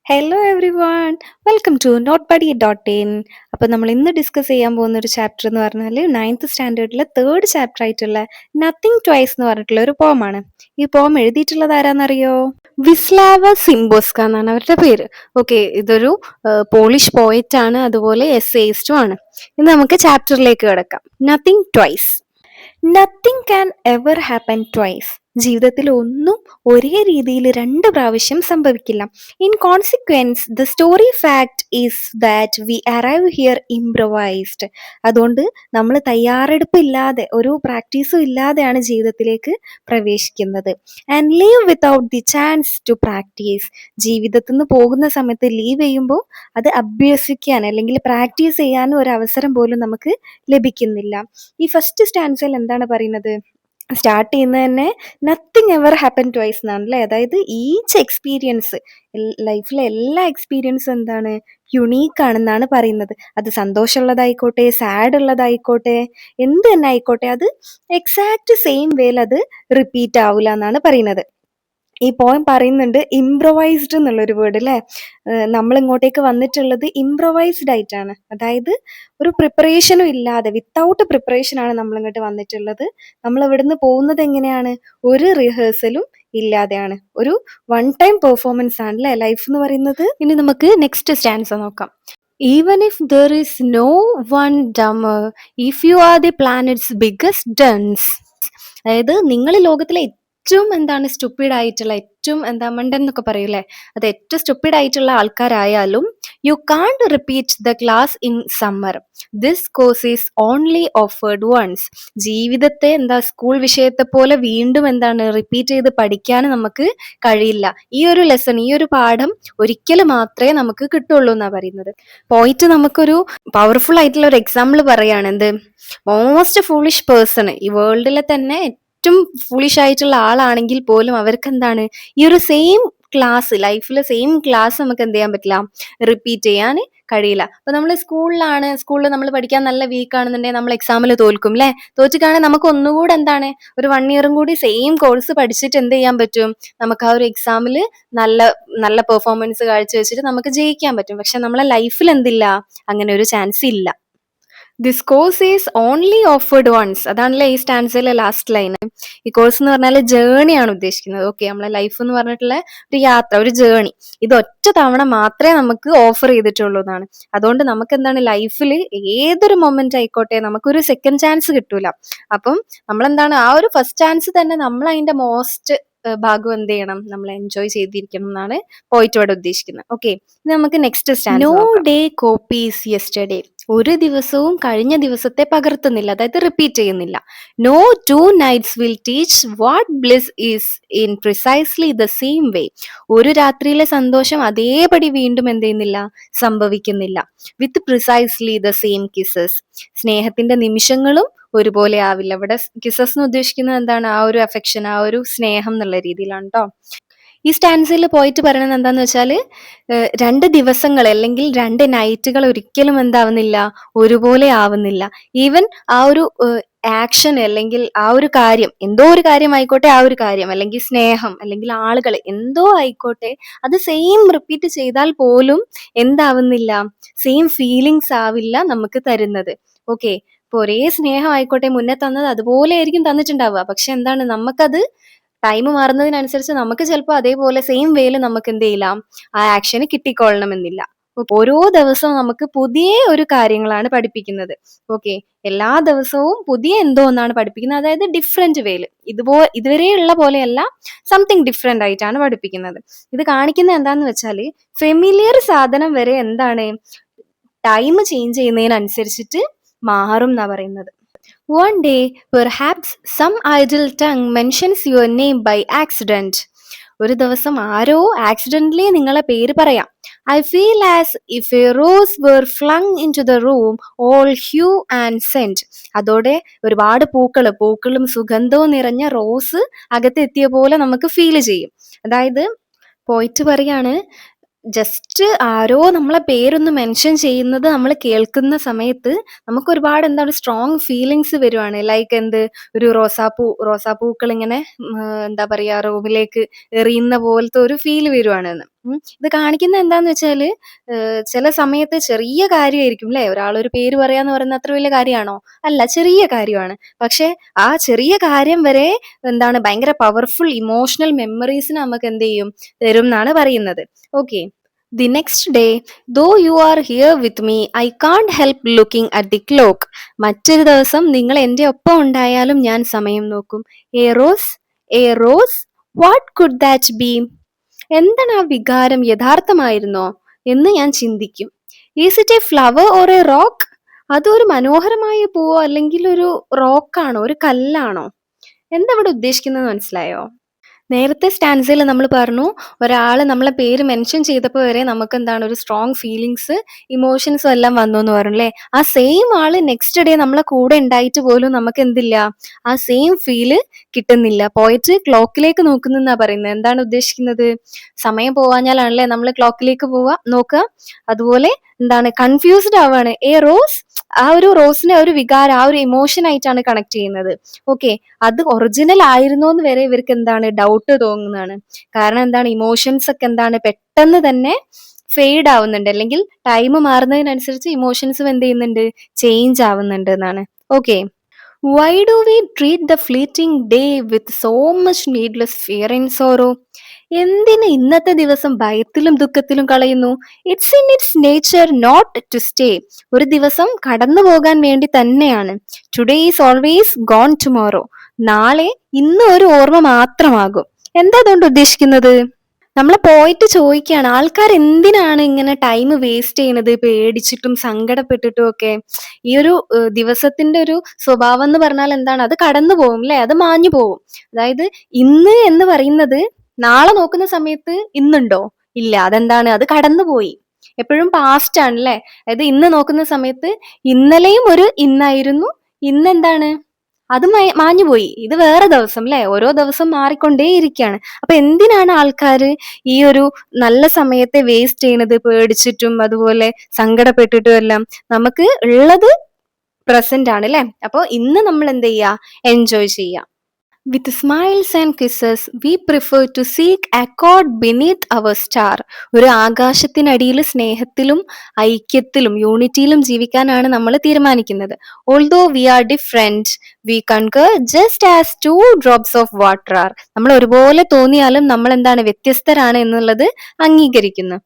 Hello everyone, welcome to note buddy dot in. അപ്പോൾ നമ്മൾ ഇന്ന് ഡിസ്കസ് ചെയ്യാൻ പോകുന്ന ഒരു ചാപ്റ്റർ എന്ന് പറഞ്ഞാൽ 9th സ്റ്റാൻഡേർഡിലെ തേർഡ് ചാപ്റ്റർ ആയിട്ടുള്ള നത്തിങ് ട്വൈസ് എന്ന് പറഞ്ഞിട്ടുള്ള ഒരു പോമാണ്. ഈ പോം എഴുതിയിട്ടുള്ളത് ആരാന്നറിയോ? വിസ്ലാവ സിംബോസ്ക എന്നാണ് അവരുടെ പേര്. ഓക്കെ, ഇതൊരു പോളിഷ് പോയറ്റ് ആണ്, അതുപോലെ എസ്സേയിസ്റ്റും ആണ്. ഇന്ന് നമുക്ക് ചാപ്റ്ററിലേക്ക് കിടക്കാം. Nothing twice. Nothing can ever happen twice. ജീവിതത്തിൽ ഒന്നും ഒരേ രീതിയിൽ രണ്ട് പ്രാവശ്യം സംഭവിക്കില്ല. In consequence the story fact is that we arrive here improvised. അതുകൊണ്ട് നമ്മൾ തയ്യാറെടുപ്പില്ലാതെ, ഒരു പ്രാക്ടീസും ഇല്ലാതെയാണ് ജീവിതത്തിലേക്ക് പ്രവേശിക്കുന്നത്. And leave without the chance to practice. ജീവിതത്തിൽ നിന്ന് പോകുന്ന സമയത്ത് ലീവ് ചെയ്യുമ്പോൾ അത് അഭ്യസിക്കാൻ അല്ലെങ്കിൽ പ്രാക്ടീസ് ചെയ്യാനും ഒരു അവസരം പോലും നമുക്ക് ലഭിക്കുന്നില്ല. ഈ ഫസ്റ്റ് സ്റ്റാൻസയിൽ എന്താണ് പറയുന്നത്? സ്റ്റാർട്ട് ചെയ്യുന്നത് തന്നെ നത്തിങ് എവർ ഹാപ്പൻ ട്വൈസ് എന്നാണല്ലേ. അതായത് ഈച്ച് എക്സ്പീരിയൻസ്, ലൈഫിലെ എല്ലാ എക്സ്പീരിയൻസും എന്താണ്, യുണീക്ക് ആണെന്നാണ് പറയുന്നത്. അത് സന്തോഷമുള്ളതായിക്കോട്ടെ, സാഡ് ഉള്ളതായിക്കോട്ടെ, എന്ത് തന്നെ ആയിക്കോട്ടെ, അത് എക്സാക്ട് സെയിം വേയിൽ അത് റിപ്പീറ്റ് ആവില്ല എന്നാണ് പറയുന്നത്. ഈ പോയം പറയുന്നുണ്ട് ഇംപ്രൊവൈസ്ഡ് എന്നുള്ളൊരു വേർഡ് അല്ലേ. നമ്മൾ ഇങ്ങോട്ടേക്ക് വന്നിട്ടുള്ളത് ഇംപ്രൊവൈസ്ഡ് ആയിട്ടാണ്. അതായത് ഒരു പ്രിപ്പറേഷനും ഇല്ലാതെ, വിത്തൗട്ട് പ്രിപ്പറേഷൻ ആണ് നമ്മൾ ഇങ്ങോട്ട് വന്നിട്ടുള്ളത്. നമ്മൾ ഇവിടുന്ന് പോകുന്നത് എങ്ങനെയാണ്? ഒരു റിഹേഴ്സലും ഇല്ലാതെയാണ്. ഒരു വൺ ടൈം പെർഫോമൻസ് ആണ് അല്ലേ ലൈഫ് എന്ന് പറയുന്നത്. ഇനി നമുക്ക് നെക്സ്റ്റ് സ്റ്റാൻസ് നോക്കാം. Even if there is no one dumber, if you are the planet's biggest dunce. അതായത് നിങ്ങൾ ലോകത്തിലെ ഏറ്റവും എന്താണ് സ്റ്റുപ്പിഡ് ആയിട്ടുള്ള, ഏറ്റവും മണ്ടൻ എന്നൊക്കെ പറയൂലേ, അത് ഏറ്റവും സ്റ്റുപ്പിഡ് ആയിട്ടുള്ള ആൾക്കാരായാലും you can't repeat the class in summer. This course is only offered once. ജീവിതത്തെ സ്കൂൾ വിഷയത്തെ പോലെ വീണ്ടും റിപ്പീറ്റ് ചെയ്ത് പഠിക്കാൻ നമുക്ക് കഴിയില്ല. ഈ ഒരു ലെസൺ, ഈ ഒരു പാഠം ഒരിക്കൽ മാത്രമേ നമുക്ക് കിട്ടുള്ളൂ എന്നാ പറയുന്നത്. പോയിട്ട് നമുക്കൊരു പവർഫുൾ ആയിട്ടുള്ള ഒരു എക്സാമ്പിൾ പറയാണ്. എന്ത്? മോസ്റ്റ് ഫൂളിഷ് പേഴ്സൺ, ഈ വേൾഡിലെ തന്നെ ഏറ്റവും ഫൂളിഷ് ആയിട്ടുള്ള ആളാണെങ്കിൽ പോലും അവർക്ക് ഈ ഒരു സെയിം ക്ലാസ്, ലൈഫിൽ സെയിം ക്ലാസ് നമുക്ക് എന്ത് ചെയ്യാൻ പറ്റില്ല, റിപ്പീറ്റ് ചെയ്യാൻ കഴിയില്ല. അപ്പൊ നമ്മൾ സ്കൂളിൽ നമ്മൾ പഠിക്കാൻ നല്ല വീക്ക് ആണെന്നുണ്ടെങ്കിൽ നമ്മൾ എക്സാമിൽ തോൽക്കും അല്ലെ. തോറ്റിട്ടാണെങ്കിൽ നമുക്ക് ഒന്നുകൂടെ ഒരു 1 ഇയറും കൂടി സെയിം കോഴ്സ് പഠിച്ചിട്ട് എന്ത് ചെയ്യാൻ പറ്റും, നമുക്ക് ആ ഒരു എക്സാമിൽ നല്ല നല്ല പെർഫോമൻസ് കാഴ്ചവെച്ചിട്ട് നമുക്ക് ജയിക്കാൻ പറ്റും. പക്ഷെ നമ്മളെ ലൈഫിൽ എന്തില്ല, അങ്ങനെ ഒരു ചാൻസ് ഇല്ല. This course is only offered once. അതാണല്ലേ ഈ സ്റ്റാൻസിലെ ലാസ്റ്റ് ലൈൻ. ഈ കോഴ്സ് എന്ന് പറഞ്ഞാൽ ജേണിയാണ് ഉദ്ദേശിക്കുന്നത്. ഓക്കെ, നമ്മളെ ലൈഫ് എന്ന് പറഞ്ഞിട്ടുള്ള ഒരു യാത്ര, ഒരു ജേണി, ഇത് ഒറ്റ തവണ മാത്രമേ നമുക്ക് ഓഫർ ചെയ്തിട്ടുള്ളൂ എന്നാണ്. അതുകൊണ്ട് നമുക്ക് ലൈഫിൽ ഏതൊരു മൊമെന്റ് ആയിക്കോട്ടെ, നമുക്കൊരു സെക്കൻഡ് ചാൻസ് കിട്ടൂല. അപ്പം ആ ഒരു ഫസ്റ്റ് ചാൻസ് തന്നെ നമ്മൾ അതിന്റെ മോസ്റ്റ് ഭാഗം എന്ത് ചെയ്യണം, നമ്മൾ എൻജോയ് ചെയ്തിരിക്കണം എന്നാണ് പോയിട്ട് ഇവിടെ ഉദ്ദേശിക്കുന്നത്. ഓക്കെ, നമുക്ക് next stand. No day copies yesterday. ഒരു ദിവസവും കഴിഞ്ഞ ദിവസത്തെ പകർത്തുന്നില്ല, അതായത് റിപ്പീറ്റ് ചെയ്യുന്നില്ല. No 2 nights will teach what bliss is in precisely the same way. ഒരു രാത്രിയിലെ സന്തോഷം അതേപടി വീണ്ടും എന്ത് ചെയ്യുന്നില്ല, സംഭവിക്കുന്നില്ല. With precisely the same kisses. സ്നേഹത്തിന്റെ നിമിഷങ്ങളും ഒരുപോലെ ആവില്ല. ഇവിടെ കിസസ് എന്ന് ഉദ്ദേശിക്കുന്നത് ആ ഒരു അഫെക്ഷൻ, ആ ഒരു സ്നേഹം എന്നുള്ള രീതിയിലാണ് കേട്ടോ. ഈ സ്റ്റാൻസിൽ പോയിട്ട് പറയണത് എന്താന്ന് വെച്ചാല്, 2 ദിവസങ്ങൾ അല്ലെങ്കിൽ 2 നൈറ്റുകൾ ഒരിക്കലും എന്താവുന്നില്ല, ഒരുപോലെ ആവുന്നില്ല. ഈവൻ ആ ഒരു ആക്ഷൻ അല്ലെങ്കിൽ ആ ഒരു കാര്യം, എന്തോ ഒരു കാര്യം ആയിക്കോട്ടെ, ആ ഒരു കാര്യം അല്ലെങ്കിൽ സ്നേഹം അല്ലെങ്കിൽ ആളുകൾ എന്തോ ആയിക്കോട്ടെ, അത് സെയിം റിപ്പീറ്റ് ചെയ്താൽ പോലും എന്താവുന്നില്ല, സെയിം ഫീലിങ്സ് ആവില്ല നമുക്ക് തരുന്നത്. ഓക്കെ, ഇപ്പൊ ഒരേ സ്നേഹം ആയിക്കോട്ടെ, മുന്നേ തന്നത് അതുപോലെ ആയിരിക്കും തന്നിട്ടുണ്ടാവുക. പക്ഷെ നമുക്കത് ടൈം മാറുന്നതിനനുസരിച്ച് നമുക്ക് ചിലപ്പോൾ അതേപോലെ സെയിം വേയിൽ നമുക്ക് എന്ത് ചെയ്യില്ല, ആ ആക്ഷന് കിട്ടിക്കൊള്ളണമെന്നില്ല. ഓരോ ദിവസവും നമുക്ക് പുതിയ ഒരു കാര്യങ്ങളാണ് പഠിപ്പിക്കുന്നത്. ഓക്കെ, എല്ലാ ദിവസവും പുതിയ എന്തോ ഒന്നാണ് പഠിപ്പിക്കുന്നത്. അതായത് ഡിഫറെന്റ് വേയിൽ, ഇതുവരെയുള്ള പോലെയല്ല, സംതിങ് ഡിഫറെന്റ് ആയിട്ടാണ് പഠിപ്പിക്കുന്നത്. ഇത് കാണിക്കുന്നത് എന്താന്ന് വെച്ചാല്, ഫെമിലിയർ സാധനം വരെ ടൈം ചേഞ്ച് ചെയ്യുന്നതിനനുസരിച്ചിട്ട് മാറും എന്നാ പറയുന്നത്. One day, perhaps some idle tongue mentions your name by accident. ഒരു ദിവസം ആരോ ആക്സിഡന്റലി നിങ്ങളെ പേര് പറയാം. I feel as if a rose were flung into the room, all hue and scent. അതോടെ ഒരുപാട് പൂക്കളും സുഗന്ധവും നിറഞ്ഞ റോസ് അകത്തെത്തിയ പോലെ നമുക്ക് ഫീൽ ചെയ്യും. അതായത് പോയിട്ട് പറയാണ്, ജസ്റ്റ് ആരോ നമ്മളെ പേരൊന്ന് മെൻഷൻ ചെയ്യുന്നത് നമ്മൾ കേൾക്കുന്ന സമയത്ത് നമുക്ക് ഒരുപാട് സ്ട്രോങ് ഫീലിങ്സ് വരുവാണ്. ലൈക്ക് ഒരു റോസാപ്പൂക്കൾ ഇങ്ങനെ റൂമിലേക്ക് എറിയുന്ന പോലത്തെ ഒരു ഫീൽ വരുവാണെന്ന്. ഇത് കാണിക്കുന്നത് എന്താന്ന് വെച്ചാല് ചില സമയത്ത് ചെറിയ കാര്യമായിരിക്കും ല്ലേ? ഒരാളൊരു പേര് പറയാന്ന് പറയുന്നത് അത്ര വലിയ കാര്യാണോ? അല്ല, ചെറിയ കാര്യമാണ്. പക്ഷെ ആ ചെറിയ കാര്യം വരെ എന്താണ് ഭയങ്കര പവർഫുൾ ഇമോഷണൽ മെമ്മറീസിനെ നമുക്ക് എന്തെയ്യും? തരുംന്നാണ് പറയുന്നത്. Okay. The next day, though you are here with me, I can't help looking at the clock. മറ്റൊരു ദിവസം നിങ്ങൾ എൻ്റെ ഒപ്പം ഉണ്ടായാലും ഞാൻ സമയം നോക്കും. A rose, a rose, what could that be? എന്താണ് ആ വികാരം? യഥാർത്ഥമായിരുന്നോ എന്ന് ഞാൻ ചിന്തിക്കും. Is it A flower or A rock? അതൊരു മനോഹരമായ പൂവോ അല്ലെങ്കിൽ ഒരു റോക്കാണോ, ഒരു കല്ലാണോ? എന്താ ഇവിടെ ഉദ്ദേശിക്കുന്നത് മനസ്സിലായോ? നേരത്തെ സ്റ്റാൻസയിൽ നമ്മൾ പറഞ്ഞു ഒരാൾ നമ്മളെ പേര് മെൻഷൻ ചെയ്തപ്പോൾ വരെ നമുക്ക് എന്താണ് ഒരു സ്ട്രോങ് ഫീലിങ്സ്, ഇമോഷൻസും എല്ലാം വന്നു എന്ന് പറഞ്ഞു അല്ലേ? ആ സെയിം ആള് നെക്സ്റ്റ് ഡേ നമ്മളെ കൂടെ ഉണ്ടായിട്ട് പോലും നമുക്ക് എന്തില്ല, ആ സെയിം ഫീല് കിട്ടുന്നില്ല. പോയിട്ട് ക്ലോക്കിലേക്ക് നോക്കുന്നെന്നാ പറയുന്നത്. എന്താണ് ഉദ്ദേശിക്കുന്നത്? സമയം പോവാഞ്ഞാലാണല്ലേ നമ്മൾ ക്ലോക്കിലേക്ക് നോക്കുക. അതുപോലെ എന്താണ് കൺഫ്യൂസ്ഡ് ആവാണ്. റോസ്, ആ ഒരു റോസിനെ ഒരു വികാരം, ആ ഒരു ഇമോഷൻ ആയിട്ടാണ് കണക്ട് ചെയ്യുന്നത്. ഓക്കെ, അത് ഒറിജിനൽ ആയിരുന്നോ എന്ന് വരെ ഇവർക്ക് എന്താണ് ഡൗട്ട് തോന്നുന്നതാണ്. കാരണം എന്താണ്, ഇമോഷൻസ് ഒക്കെ എന്താണ് പെട്ടെന്ന് തന്നെ ഫെയ്ഡ് ആവുന്നുണ്ട്, അല്ലെങ്കിൽ ടൈം മാറുന്നതിനനുസരിച്ച് ഇമോഷൻസും എന്ത് ചെയ്യുന്നുണ്ട്, ചേഞ്ച് ആവുന്നുണ്ട് എന്നാണ്. Okay. Why do we treat the fleeting day with so much needless fear and sorrow? എന്തിന് ഇന്നത്തെ ദിവസം ഭയത്തിലും ദുഃഖത്തിലും കളയുന്നു? It's in its nature not to stay. ഒരു ദിവസം കടന്നു പോകാൻ വേണ്ടി തന്നെയാണ്. Today is always gone tomorrow. നാളെ ഇന്ന് ഒരു ഓർമ്മ മാത്രമാകും. എന്താ അതുകൊണ്ട് ഉദ്ദേശിക്കുന്നത്? നമ്മൾ പോയിട്ട് ചോദിക്കുകയാണ്, ആൾക്കാർ എന്തിനാണ് ഇങ്ങനെ ടൈം വേസ്റ്റ് ചെയ്യുന്നത്, പേടിച്ചിട്ടും സങ്കടപ്പെട്ടിട്ടും ഒക്കെ? ഈ ഒരു ദിവസത്തിന്റെ ഒരു സ്വഭാവം എന്ന് പറഞ്ഞാൽ എന്താണ്? അത് കടന്നു പോകും അല്ലെ, അത് മാഞ്ഞു പോകും. അതായത് ഇന്ന് എന്ന് പറയുന്നത് നാളെ നോക്കുന്ന സമയത്ത് ഇന്നുണ്ടോ? ഇല്ല. അതെന്താണ്? അത് കടന്നുപോയി. എപ്പോഴും പാസ്റ്റ് ആണ് അല്ലെ. അതായത് ഇന്ന് നോക്കുന്ന സമയത്ത് ഇന്നലെയും ഒരു ഇന്നായിരുന്നു, ഇന്നെന്താണ്, അത് മാഞ്ഞുപോയി. ഇത് വേറെ ദിവസം അല്ലെ. ഓരോ ദിവസം മാറിക്കൊണ്ടേ ഇരിക്കുകയാണ്. അപ്പൊ എന്തിനാണ് ആൾക്കാര് ഈ ഒരു നല്ല സമയത്തെ വേസ്റ്റ് ചെയ്യണത്? പേടിച്ചിട്ടും അതുപോലെ സങ്കടപ്പെട്ടിട്ടും എല്ലാം. നമുക്ക് ഉള്ളത് പ്രസന്റ് ആണ് അല്ലെ. അപ്പൊ ഇന്ന് നമ്മൾ എന്ത് ചെയ്യാ? എൻജോയ് ചെയ്യാം. With smiles and kisses, we prefer to seek accord beneath our star. ഒരു ആകാശത്തിനടിയിൽ സ്നേഹത്തിലും ഐക്യത്തിലും യൂണിറ്റിയിലും ജീവിക്കാനാണ് നമ്മൾ തീരുമാനിക്കുന്നത്. Although we are different, we concur just as two drops of water are. നമ്മൾ ഒരുപോലെ തോന്നിയാലും നമ്മൾ എന്താണ്, വ്യത്യസ്തരാണ് എന്നുള്ളത് അംഗീകരിക്കുന്നു.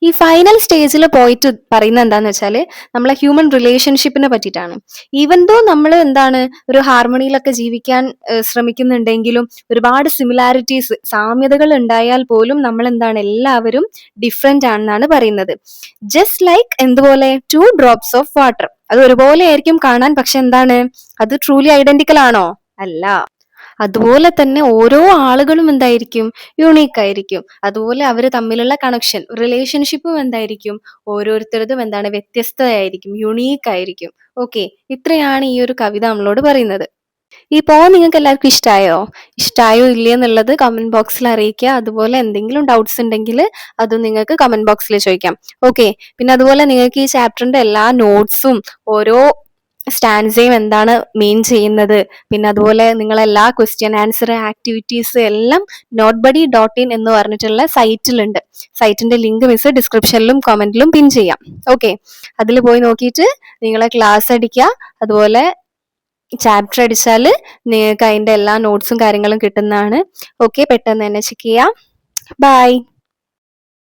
ഈ ഫൈനൽ സ്റ്റേജിൽ പോയിട്ട് പറയുന്നത് എന്താന്ന് വെച്ചാല് നമ്മളെ ഹ്യൂമൻ റിലേഷൻഷിപ്പിനെ പറ്റിയിട്ടാണ്. ഈവൻ ദോ നമ്മൾ എന്താണ് ഒരു ഹാർമണിയിലൊക്കെ ജീവിക്കാൻ ശ്രമിക്കുന്നുണ്ടെങ്കിലും ഒരുപാട് സിമിലാരിറ്റീസ്, സാമ്യതകൾ ഉണ്ടായാൽ പോലും നമ്മൾ എന്താണ്, എല്ലാവരും ഡിഫറെന്റ് ആണെന്നാണ് പറയുന്നത്. ജസ്റ്റ് ലൈക്ക് എന്തുപോലെ, 2 drops ഓഫ് വാട്ടർ. അത് ഒരുപോലെ ആയിരിക്കും കാണാൻ, പക്ഷെ എന്താണ്, അത് ട്രൂലി ഐഡന്റിക്കൽ ആണോ? അല്ല. അതുപോലെ തന്നെ ഓരോ ആളുകളും എന്തായിരിക്കും, യുണീക്ക് ആയിരിക്കും. അതുപോലെ അവർ തമ്മിലുള്ള കണക്ഷൻ, റിലേഷൻഷിപ്പും എന്തായിരിക്കും, ഓരോരുത്തരതും എന്താണ്, വ്യത്യസ്തമായിരിക്കും, യുണീക്ക് ആയിരിക്കും. ഓക്കെ, ഇത്രയാണ് ഈ ഒരു കവിത നമ്മളോട് പറയുന്നത്. ഈ പോം നിങ്ങൾക്ക് എല്ലാവർക്കും ഇഷ്ടമായോ ഇല്ലേ എന്നുള്ളത് കമന്റ് ബോക്സിൽ അറിയിക്കുക. അതുപോലെ എന്തെങ്കിലും ഡൗട്ട്സ് ഉണ്ടെങ്കിൽ അതും നിങ്ങൾക്ക് കമന്റ് ബോക്സിൽ ചോദിക്കാം. ഓക്കെ. പിന്നെ അതുപോലെ നിങ്ങൾക്ക് ഈ ചാപ്റ്ററിന്റെ എല്ലാ നോട്ട്സും ഓരോ സ്റ്റാൻസയും എന്താണ് മീൻ ചെയ്യുന്നത്, പിന്നെ അതുപോലെ നിങ്ങളെല്ലാ ക്വസ്റ്റ്യൻ ആൻസർ ആക്ടിവിറ്റീസ് എല്ലാം notebuddy.in എന്ന് പറഞ്ഞിട്ടുള്ള സൈറ്റിലുണ്ട്. സൈറ്റിന്റെ ലിങ്ക് മിസ് ഡിസ്ക്രിപ്ഷനിലും കമന്റിലും പിൻ ചെയ്യാം. ഓക്കെ, അതിൽ പോയി നോക്കിയിട്ട് നിങ്ങളെ ക്ലാസ് അടിക്കുക. അതുപോലെ ചാപ്റ്റർ അടിച്ചാൽ നിങ്ങൾക്ക് അതിന്റെ എല്ലാ നോട്ട്സും കാര്യങ്ങളും കിട്ടുന്നതാണ്. ഓക്കെ, പെട്ടെന്ന് തന്നെ ചെക്ക് ചെയ്യാം. ബൈ.